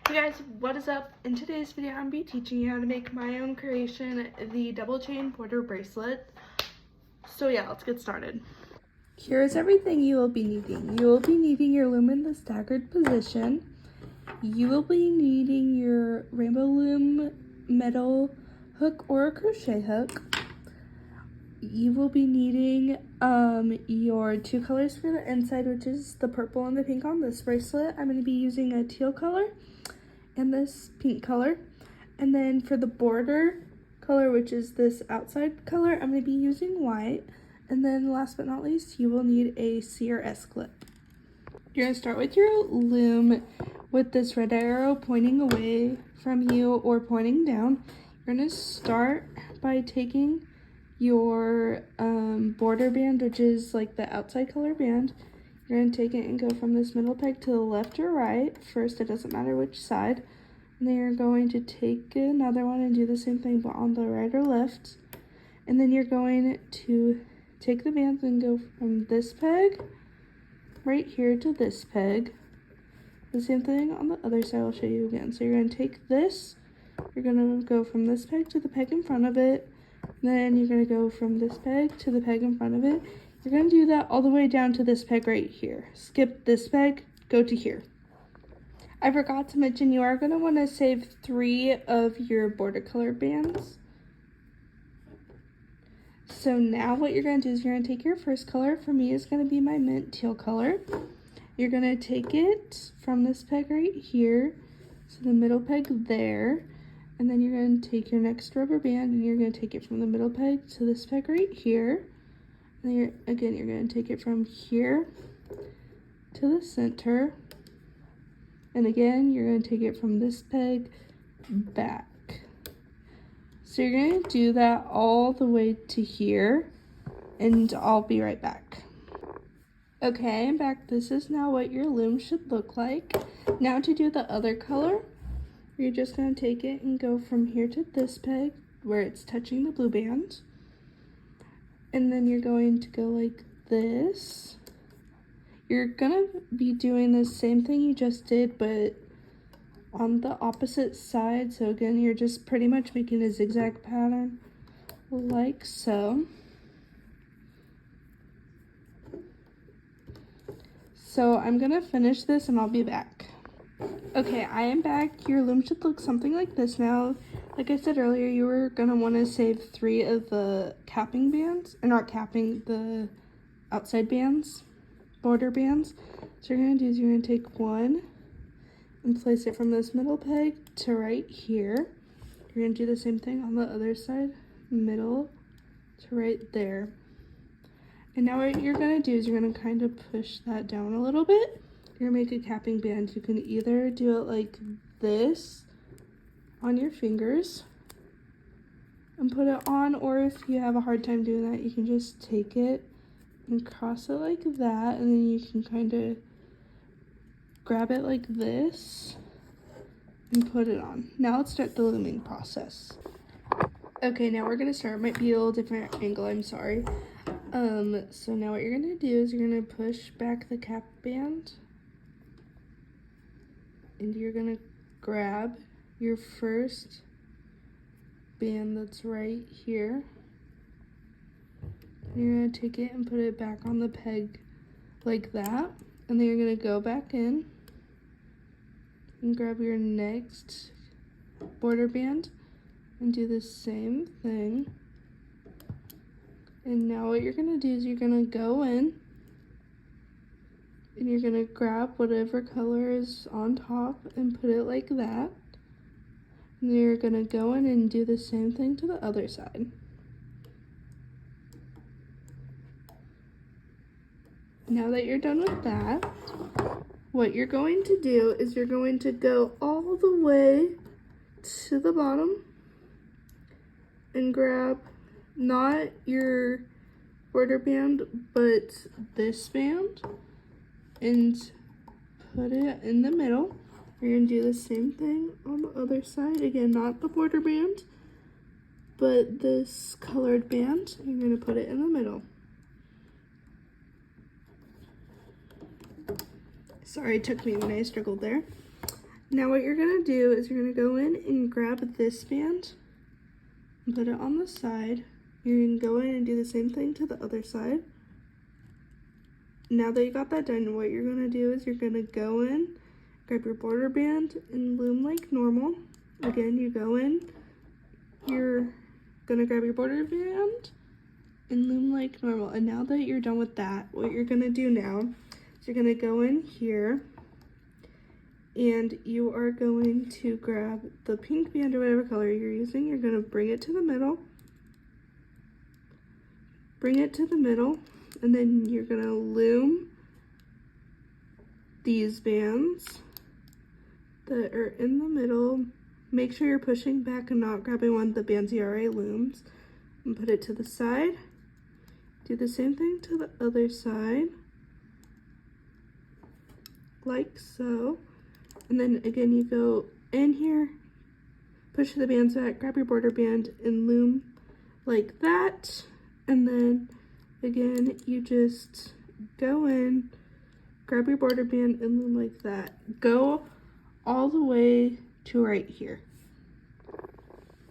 Hey guys, what is up? In today's video, I'm going to be teaching you how to make my own creation, the double chain border bracelet. So yeah, let's get started. Here's everything you will be needing. You will be needing your loom in the staggered position. You will be needing your rainbow loom metal hook or a crochet hook. You will be needing your two colors for the inside, which is the purple and the pink on this bracelet. I'm going to be using a teal color and this pink color. And then for the border color, which is this outside color, I'm going to be using white. And then last but not least, you will need a C or S clip. You're going to start with your loom with this red arrow pointing away from you or pointing down. You're going to start by taking your border band, which is like the outside color band. You're going to take it and go from this middle peg to the left or right. First, it doesn't matter which side. And then you're going to take another one and do the same thing, but on the right or left. And then you're going to take the bands and go from this peg right here to this peg. The same thing on the other side, I'll show you again. So you're going to take this, you're going to go from this peg to the peg in front of it. Then you're going to go from this peg to the peg in front of it. You're going to do that all the way down to this peg right here. Skip this peg, go to here. I forgot to mention you are going to want to save 3 of your border color bands. So now what you're going to do is you're going to take your first color. For me, it's going to be my mint teal color. You're going to take it from this peg right here to the middle peg there. And then you're going to take your next rubber band and you're going to take it from the middle peg to this peg right here. And then you're going to take it from here to the center. And again, you're going to take it from this peg back. So you're going to do that all the way to here, and I'll be right back. Okay, I'm back. This is now what your loom should look like. Now to do the other color, you're just going to take it and go from here to this peg where it's touching the blue band. And then you're going to go like this. You're going to be doing the same thing you just did, but on the opposite side. So again, you're just pretty much making a zigzag pattern like so. So I'm going to finish this and I'll be back. Okay, I am back. Your loom should look something like this now. Like I said earlier, you were going to want to save 3 of the capping bands, or not capping, the outside bands, border bands. So you're going to do is you're going to take one and place it from this middle peg to right here. You're going to do the same thing on the other side, middle to right there. And now what you're going to do is you're going to kind of push that down a little bit. You're going to make a capping band. You can either do it like this on your fingers and put it on, or if you have a hard time doing that, you can just take it and cross it like that, and then you can kind of grab it like this and put it on. Now let's start the looming process. Okay, now we're gonna start. It might be a little different angle, I'm sorry. So now what you're gonna do is you're gonna push back the cap band and you're gonna grab your first band that's right here. And you're gonna take it and put it back on the peg like that. And then you're gonna go back in and grab your next border band and do the same thing. And now what you're going to do is you're going to go in and you're going to grab whatever color is on top and put it like that. And you're going to go in and do the same thing to the other side. Now that you're done with that, what you're going to do is you're going to go all the way to the bottom and grab not your border band, but this band, and put it in the middle. You're going to do the same thing on the other side. Again, not the border band, but this colored band. You're going to put it in the middle. Sorry, it took me a minute, I struggled there. Now what you're gonna do is you're gonna go in and grab this band and put it on the side. You're gonna go in and do the same thing to the other side. Now that you got that done, what you're gonna do is you're gonna go in, grab your border band and loom like normal. Again, you go in, you're gonna grab your border band and loom like normal. And now that you're done with that, what you're gonna do now is you're gonna go in here and you are going to grab the pink band or whatever color you're using. You're gonna bring it to the middle. Bring it to the middle, and then you're gonna loom these bands that are in the middle. Make sure you're pushing back and not grabbing one of the bands you already loomed, and put it to the side. Do the same thing to the other side, like so. And then again, you go in here, push the bands back, grab your border band and loom like that. And then again, you just go in, grab your border band and loom like that. Go all the way to right here.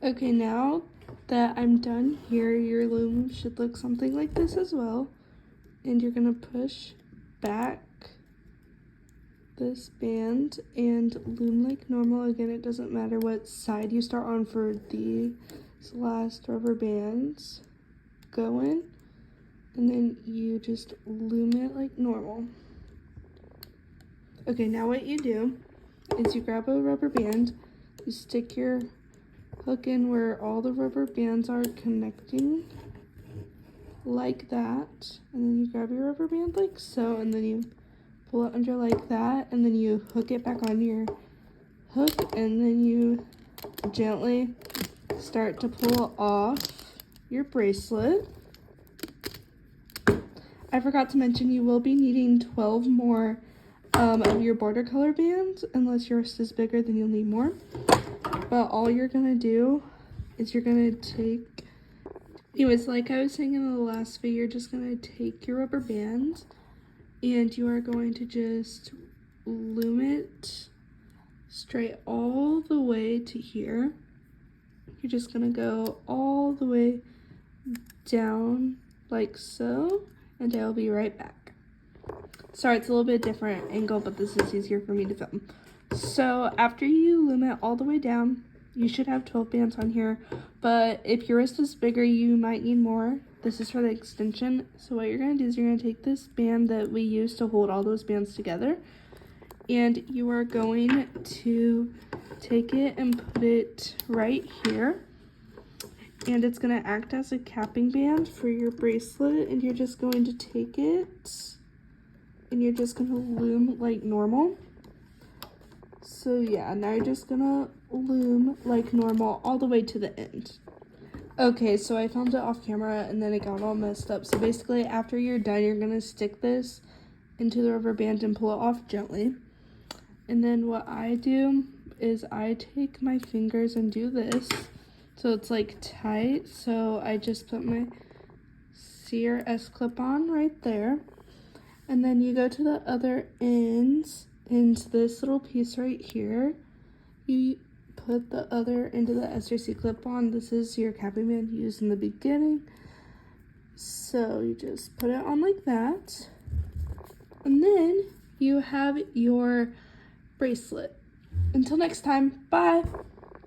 Okay, now that I'm done here, your loom should look something like this as well. And you're gonna push back this band and loom like normal. Again, it doesn't matter what side you start on for these last rubber bands. Go in and then you just loom it like normal. Okay, now what you do is you grab a rubber band, you stick your hook in where all the rubber bands are connecting like that, and then you grab your rubber band like so, and then you pull it under like that, and then you hook it back on your hook, and then you gently start to pull off your bracelet. I forgot to mention you will be needing 12 more of your border color bands. Unless your wrist is bigger, then you'll need more. But all you're gonna do is you're gonna take, anyways, like I was saying in the last video, you're just gonna take your rubber band and you are going to just loom it straight all the way to here. You're just gonna go all the way down like so, and I'll be right back. Sorry, it's a little bit different angle, but this is easier for me to film. So after you loom it all the way down, you should have 12 bands on here, but if your wrist is bigger, you might need more. This is for the extension. So what you're gonna do is you're gonna take this band that we used to hold all those bands together, and you are going to take it and put it right here. And it's gonna act as a capping band for your bracelet, and you're just going to take it and you're just gonna loom like normal. So yeah, now you're just gonna loom like normal all the way to the end. Okay, so I filmed it off camera and then it got all messed up. So basically after you're done, you're gonna stick this into the rubber band and pull it off gently. And then what I do is I take my fingers and do this. So it's like tight. So I just put my CRS clip on right there. And then you go to the other ends into this little piece right here. You put the other end of the SRC clip on. This is your capping band you used in the beginning. So you just put it on like that. And then you have your bracelet. Until next time, bye.